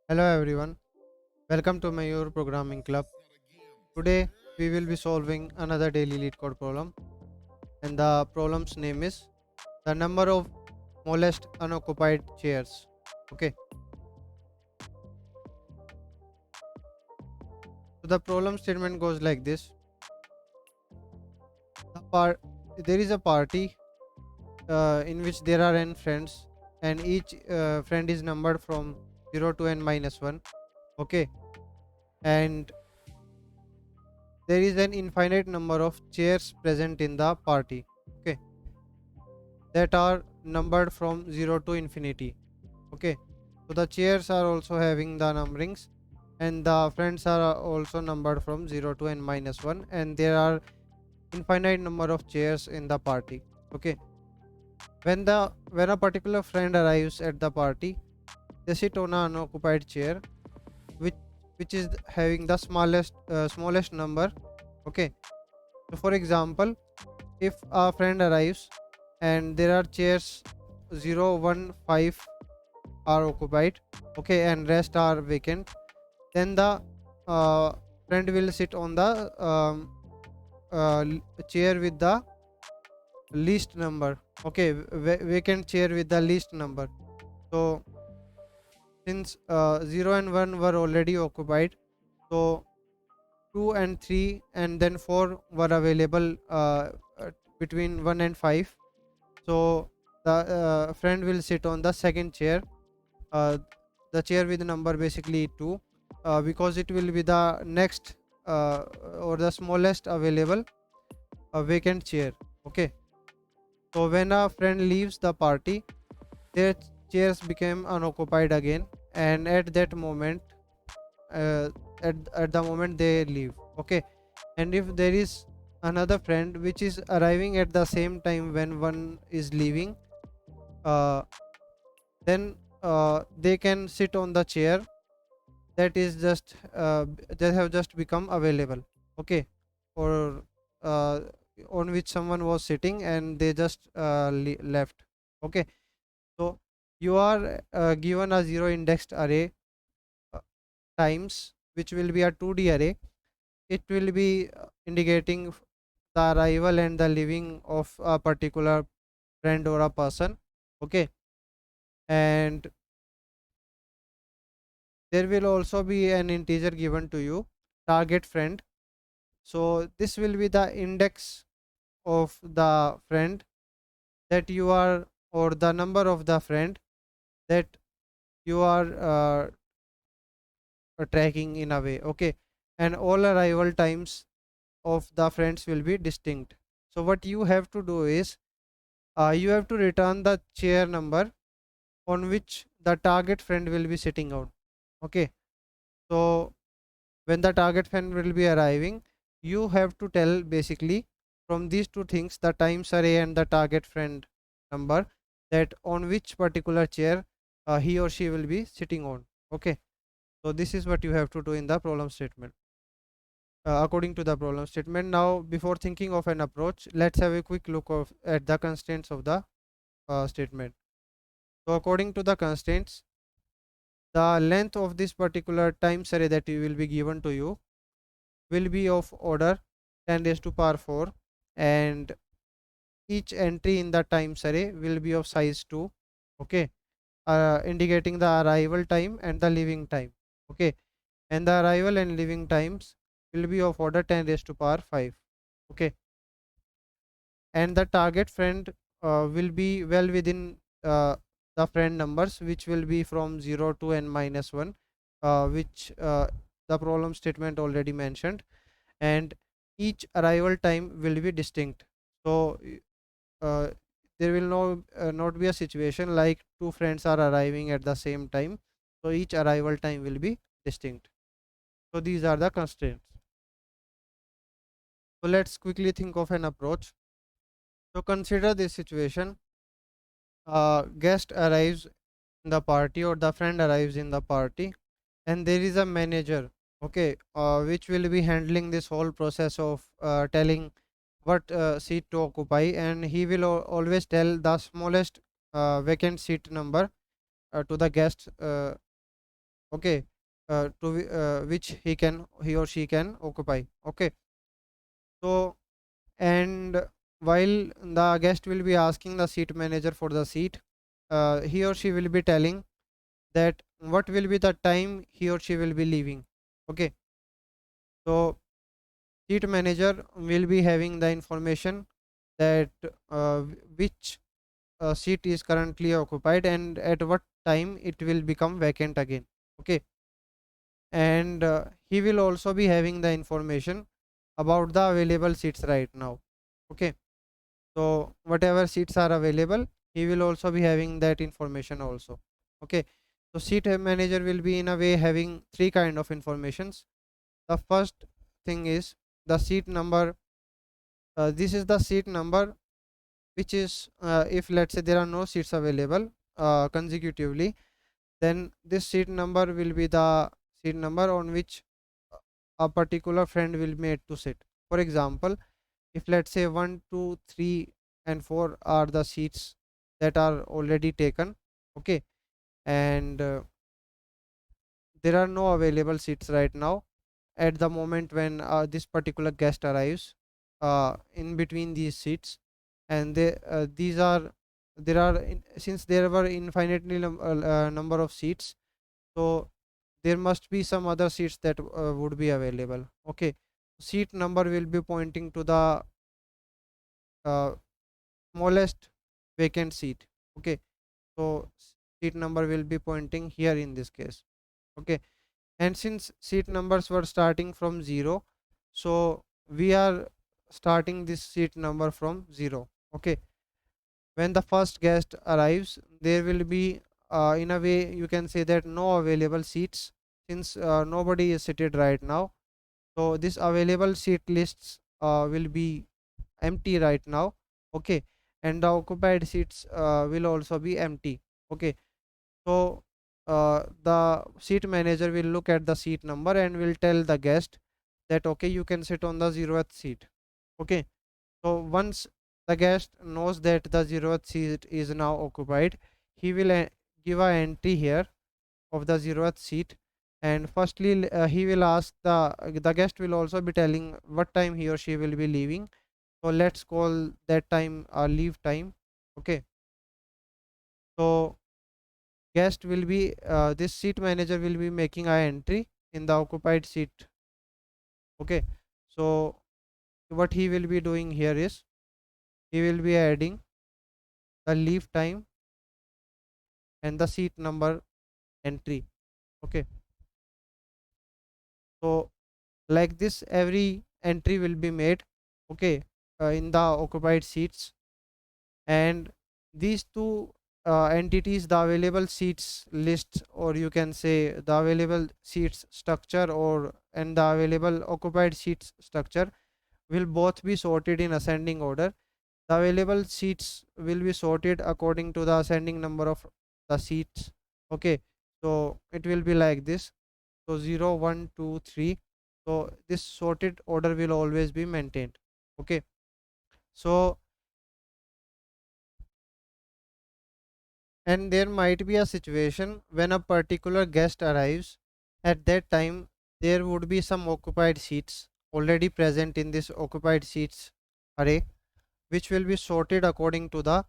Hello everyone, welcome to my your programming club. Today we will be solving another daily lead code problem, and the problem's name is the number of smallest unoccupied chairs. Okay, so the problem statement goes like this: the par- there is a party in which there are n friends, and each friend is numbered from 0 to n minus 1. Okay, and there is an infinite number of chairs present in the party. Okay, that are numbered from 0 to infinity. Okay, so the chairs are also having the numberings, and the friends are also numbered from 0 to n minus 1, and there are infinite number of chairs in the party. Okay, when a particular friend arrives at the party, they sit on an unoccupied chair which which is having the smallest number. Okay, so for example, if a friend arrives and there are chairs 0, 1, 5 are occupied, okay, and rest are vacant, then the uh, friend will sit on the chair with the least number. Okay, vacant chair with the least number. So since 0 and 1 were already occupied, so 2 and 3 and then 4 were available between 1 and 5. So the friend will sit on the second chair, uh, the chair with number basically 2, because it will be the next or the smallest available vacant chair. Okay, so when a friend leaves the party, their chairs became unoccupied again, and at that moment, uh, at the moment they leave. Okay, and if there is another friend which is arriving at the same time when one is leaving, uh, then they can sit on the chair that is just that have just become available. Okay, or uh, on which someone was sitting and they just left. Okay, so you are given a zero indexed array uh, times, which will be a 2D array. It will be indicating the arrival and the leaving of a particular friend or a person. Okay, and there will also be an integer given to you, target friend. So this will be the index of the friend that you are, or the number of the friend that you are tracking in a way. Okay, and all arrival times of the friends will be distinct. So what you have to do is you have to return the chair number on which the target friend will be sitting out. Okay, so when the target friend will be arriving, you have to tell basically from these two things, the times array and the target friend number, that on which particular chair he or she will be sitting on. Okay, so this is what you have to do in the problem statement, according to the problem statement. Now before thinking of an approach, let's have a quick look at the constraints of the statement. So according to the constraints, the length of this particular times array that will be given to you will be of order 10 raised to power 4, and each entry in the times array will be of size 2. Okay, indicating the arrival time and the leaving time. Okay, and the arrival and leaving times will be of order 10 raised to power 5. Okay, and the target friend will be well within the friend numbers, which will be from 0 to n minus 1, which the problem statement already mentioned, and each arrival time will be distinct. So uh, there will not be a situation like two friends are arriving at the same time, so each arrival time will be distinct. So these are the constraints. So let's quickly think of an approach. So consider this situation: guest arrives in the party, or the friend arrives in the party, and there is a manager, okay, which will be handling this whole process of telling what seat to occupy, and he will always tell the smallest vacant seat number to the guest, okay, which he or she can occupy. Okay, so and while the guest will be asking the seat manager for the seat, he or she will be telling that what will be the time he or she will be leaving. Okay, so seat manager will be having the information that which seat is currently occupied and at what time it will become vacant again. Okay, and he will also be having the information about the available seats right now. Okay, so whatever seats are available, he will also be having that information also. Okay, so seat manager will be in a way having three kind of informations. The first thing is the seat number. This is the seat number which is if let's say there are no seats available consecutively, then this seat number will be the seat number on which a particular friend will be made to sit. For example, if let's say 1 2 3 and 4 are the seats that are already taken, okay, and there are no available seats right now at the moment when this particular guest arrives in between these seats, and these are there are since there were infinitely number of seats, so there must be some other seats that would be available. Okay, seat number will be pointing to the uh, smallest vacant seat. Okay, so seat number will be pointing here in this case. Okay, and since seat numbers were starting from 0, so we are starting this seat number from 0. Okay, when the first guest arrives, there will be in a way you can say that no available seats, since nobody is seated right now. So this available seat lists will be empty right now. Okay, and the occupied seats will also be empty. Okay, so the seat manager will look at the seat number and will tell the guest that okay, you can sit on the 0th seat. Okay, so once the guest knows that the 0th seat is now occupied, he will give a entry here of the 0th seat, and firstly he will ask the guest will also be telling what time he or she will be leaving. So let's call that time leave time. Okay, so guest will be this seat manager will be making a entry in the occupied seat. Okay, so what he will be doing here is he will be adding the leave time and the seat number entry. Okay, so like this every entry will be made. Okay, in the occupied seats, and these two entities, the available seats list, or you can say the available seats structure, or and the available occupied seats structure, will both be sorted in ascending order. The available seats will be sorted according to the ascending number of the seats. Okay, so it will be like this. So 0 1 2 3, so this sorted order will always be maintained. Okay, so and there might be a situation when a particular guest arrives. At that time there would be some occupied seats already present in this occupied seats array, which will be sorted according to the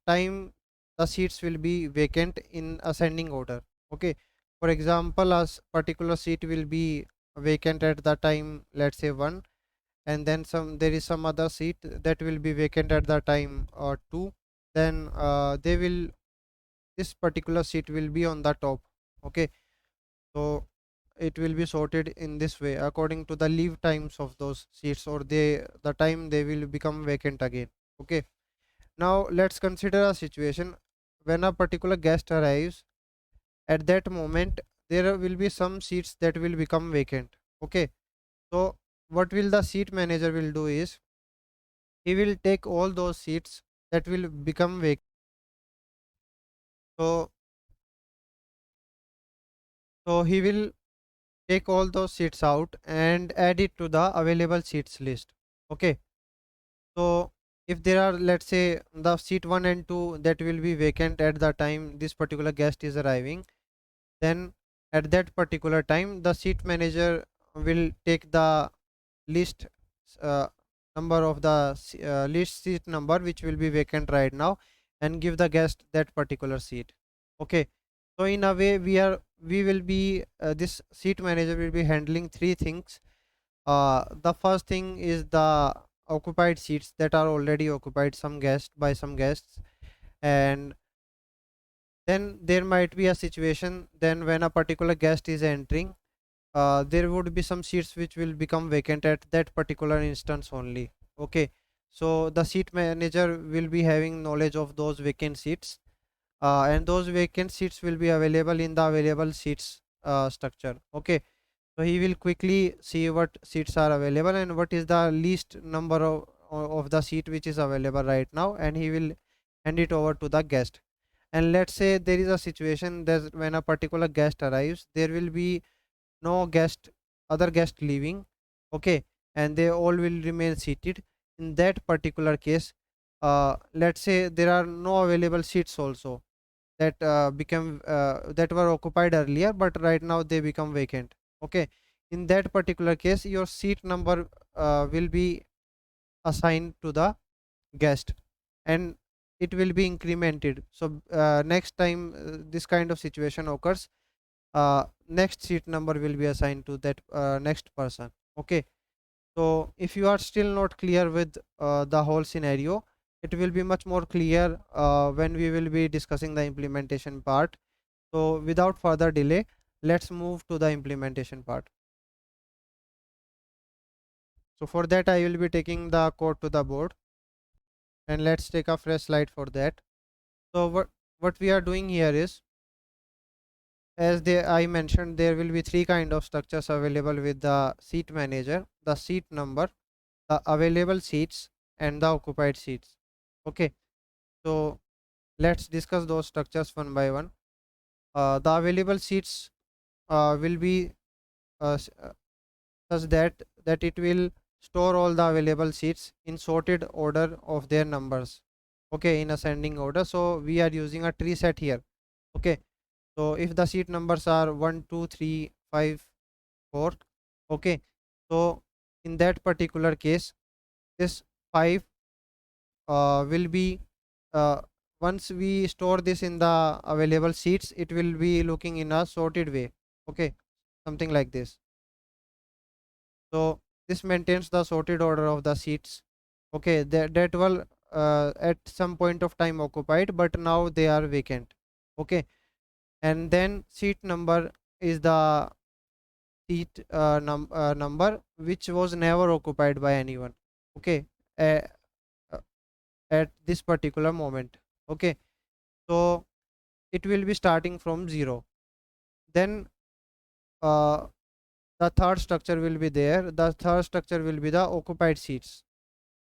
time the seats will be vacant in ascending order. Okay, for example, a particular seat will be vacant at the time, let's say 1, and then there is some other seat that will be vacant at the time 2, then they will this particular seat will be on the top. Okay, so it will be sorted in this way according to the leave times of those seats, or the time they will become vacant again. Okay, now let's consider a situation when a particular guest arrives. At that moment there will be some seats that will become vacant. Okay, so what will the seat manager will do is he will take all those seats that will become vacant. So he will take all those seats out and add it to the available seats list. Okay, so if there are, let's say, the seat 1 and 2 that will be vacant at the time this particular guest is arriving, then at that particular time the seat manager will take the list uh, number of the list seat number which will be vacant right now, and give the guest that particular seat. Okay, so in a way we will be this seat manager will be handling three things. The first thing is the occupied seats that are already occupied by some guests, and then there might be a situation then when a particular guest is entering, there would be some seats which will become vacant at that particular instance only. Okay, so the seat manager will be having knowledge of those vacant seats, and those vacant seats will be available in the available seats structure. Okay, so he will quickly see what seats are available and what is the least number of the seat which is available right now, and he will hand it over to the guest. And let's say there is a situation that when a particular guest arrives, there will be no guest other guest leaving. Okay, and they all will remain seated. In that particular case, let's say there are no available seats also that become that were occupied earlier, but right now they become vacant. Okay, in that particular case your seat number will be assigned to the guest, and it will be incremented. So next time this kind of situation occurs, next seat number will be assigned to that next person. Okay, so if you are still not clear with the whole scenario, it will be much more clear when we will be discussing the implementation part. So without further delay, let's move to the implementation part. So for that I will be taking the code to the board, and let's take a fresh slide for that. So what we are doing here is, as I mentioned, there will be three kind of structures available with the seat manager: the seat number, the available seats, and the occupied seats. Okay, so let's discuss those structures one by one. The available seats will be such that it will store all the available seats in sorted order of their numbers. Okay, in ascending order. So we are using a tree set here. Okay, so if the seat numbers are 1 2 3 5 4, okay, so in that particular case this 5 will be uh, once we store this in the available seats, it will be looking in a sorted way. Okay, something like this. So this maintains the sorted order of the seats. Okay, that were at some point of time occupied, but now they are vacant. Okay, and then seat number is the seat number which was never occupied by anyone. Okay, uh, uh, at this particular moment. Okay, so it will be starting from 0. Then uh, the third structure will be there. The third structure will be the occupied seats.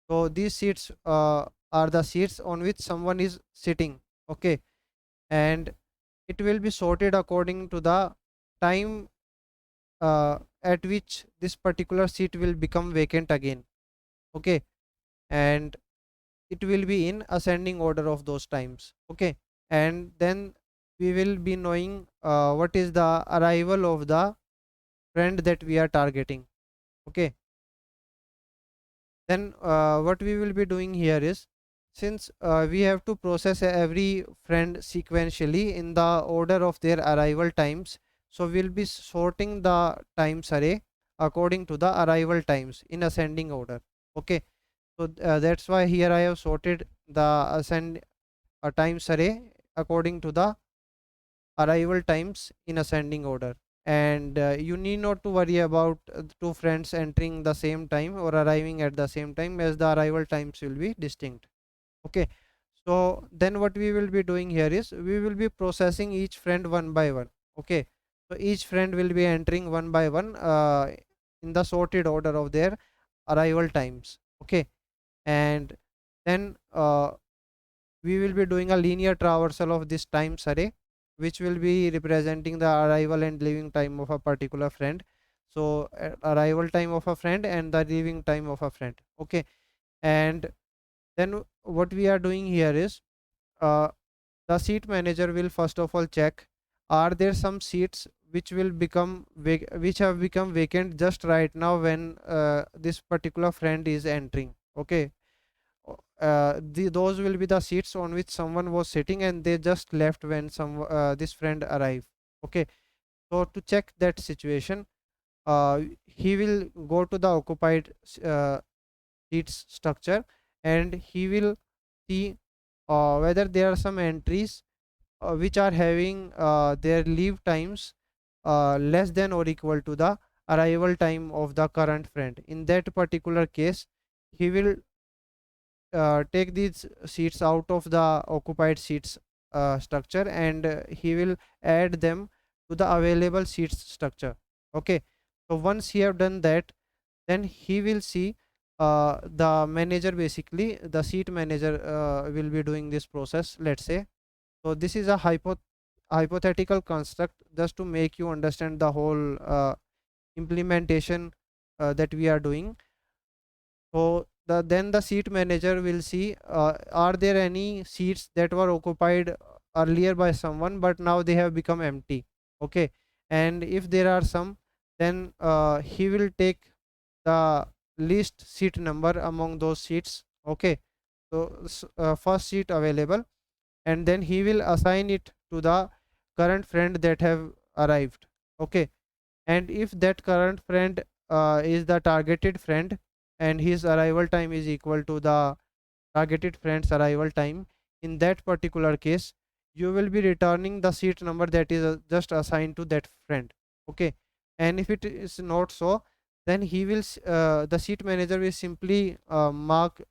So these seats are the seats on which someone is sitting. Okay, and it will be sorted according to the time at which this particular seat will become vacant again. Okay, and it will be in ascending order of those times. Okay, and then we will be knowing what is the arrival of the friend that we are targeting. Okay, then what we will be doing here is, since we have to process every friend sequentially in the order of their arrival times, so we'll be sorting the times array according to the arrival times in ascending order. Okay, so that's why here I have sorted the ascend times array according to the arrival times in ascending order. And you need not to worry about two friends entering the same time or arriving at the same time, as the arrival times will be distinct. Okay, so then what we will be doing here is we will be processing each friend one by one. Okay, so each friend will be entering one by one in the sorted order of their arrival times. Okay, and then we will be doing a linear traversal of this times array, which will be representing the arrival and leaving time of a particular friend. So arrival time of a friend and the leaving time of a friend. Okay, and then what we are doing here is, uh, the seat manager will first of all check are there some seats which will become which have become vacant just right now when this particular friend is entering. Okay, those will be the seats on which someone was sitting and they just left when this friend arrived. Okay, so to check that situation, he will go to the occupied seats structure, and he will see whether there are some entries which are having their leave times less than or equal to the arrival time of the current friend. In that particular case, he will take these seats out of the occupied seats structure, and he will add them to the available seats structure. Okay, so once he have done that, then he will see the manager, basically the seat manager will be doing this process, let's say. So this is a hypothetical construct just to make you understand the whole implementation that we are doing. So then the seat manager will see are there any seats that were occupied earlier by someone but now they have become empty. Okay, and if there are some, then he will take the least seat number among those seats. Okay, so first seat available, and then he will assign it to the current friend that have arrived. Okay, and if that current friend is the targeted friend and his arrival time is equal to the targeted friend's arrival time, in that particular case you will be returning the seat number that is just assigned to that friend. Okay, and if it is not so, then the seat manager will simply mark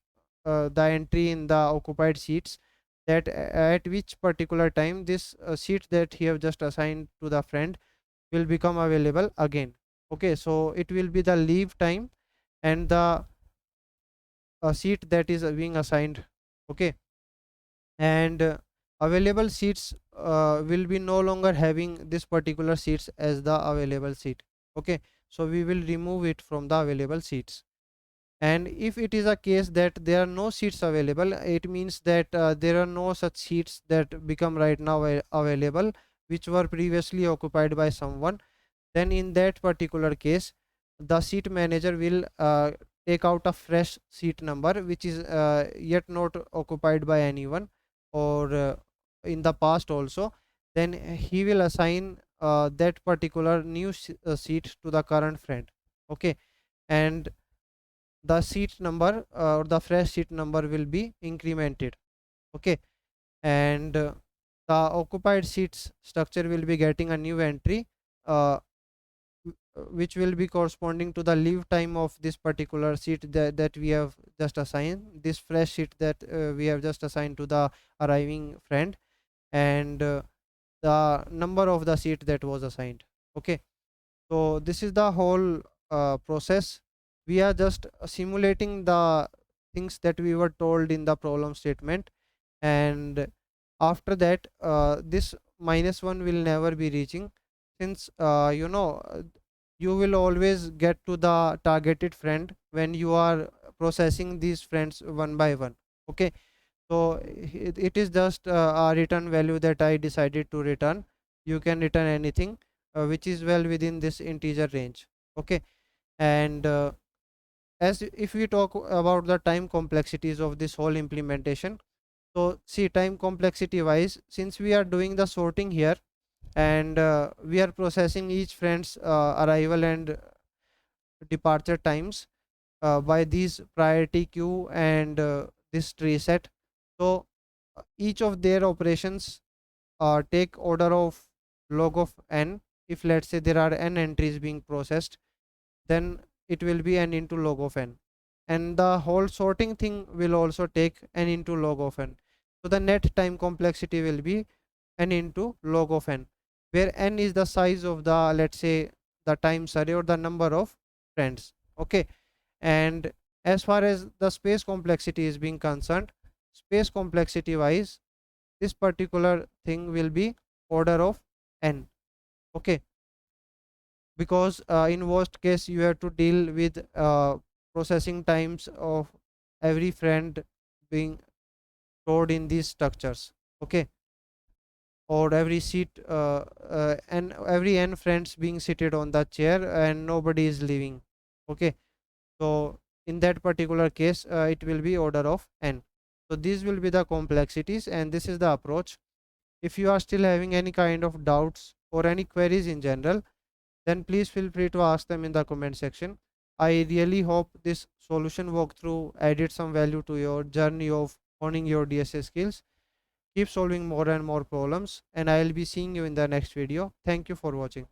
the entry in the occupied seats that at which particular time this seat that he have just assigned to the friend will become available again. Okay, so it will be the leave time and the seat that is being assigned. Okay, and available seats will be no longer having this particular seats as the available seat. Okay, so we will remove it from the available seats. And if it is a case that there are no seats available, it means that there are no such seats that become right now available which were previously occupied by someone. Then in that particular case, the seat manager will take out a fresh seat number which is yet not occupied by anyone, or in the past also. Then he will assign that particular new seat to the current friend. Okay, and the seat number or the fresh seat number will be incremented. Okay, and the occupied seats structure will be getting a new entry uh, which will be corresponding to the leave time of this particular seat that we have just assigned, this fresh seat that we have just assigned to the arriving friend, and the number of the seat that was assigned. Okay, so this is the whole process. We are just simulating the things that we were told in the problem statement, and after that this -1 will never be reaching, since you will always get to the targeted friend when you are processing these friends one by one. Okay, so it is just a return value that I decided to return. You can return anything which is well within this integer range. Okay, and as if we talk about the time complexities of this whole implementation, so see, time complexity wise, since we are doing the sorting here, and we are processing each friend's arrival and departure times by these priority queue and this tree set. So each of their operations take order of log of n. If let's say there are n entries being processed, then it will be n into log of n, and the whole sorting thing will also take n into log of n. So the net time complexity will be n into log of n, where n is the size of the, let's say, the times array or the number of friends. Okay, and as far as the space complexity is being concerned, space complexity wise, this particular thing will be order of n. Okay, because in worst case you have to deal with processing times of every friend being stored in these structures. Okay, or every seat and every n friends being seated on the chair and nobody is leaving. Okay, so in that particular case it will be order of n. So these will be the complexities, and this is the approach. If you are still having any kind of doubts or any queries in general, then please feel free to ask them in the comment section. I really hope this solution walkthrough added some value to your journey of honing your DSA skills. Keep solving more and more problems, and I will be seeing you in the next video. Thank you for watching.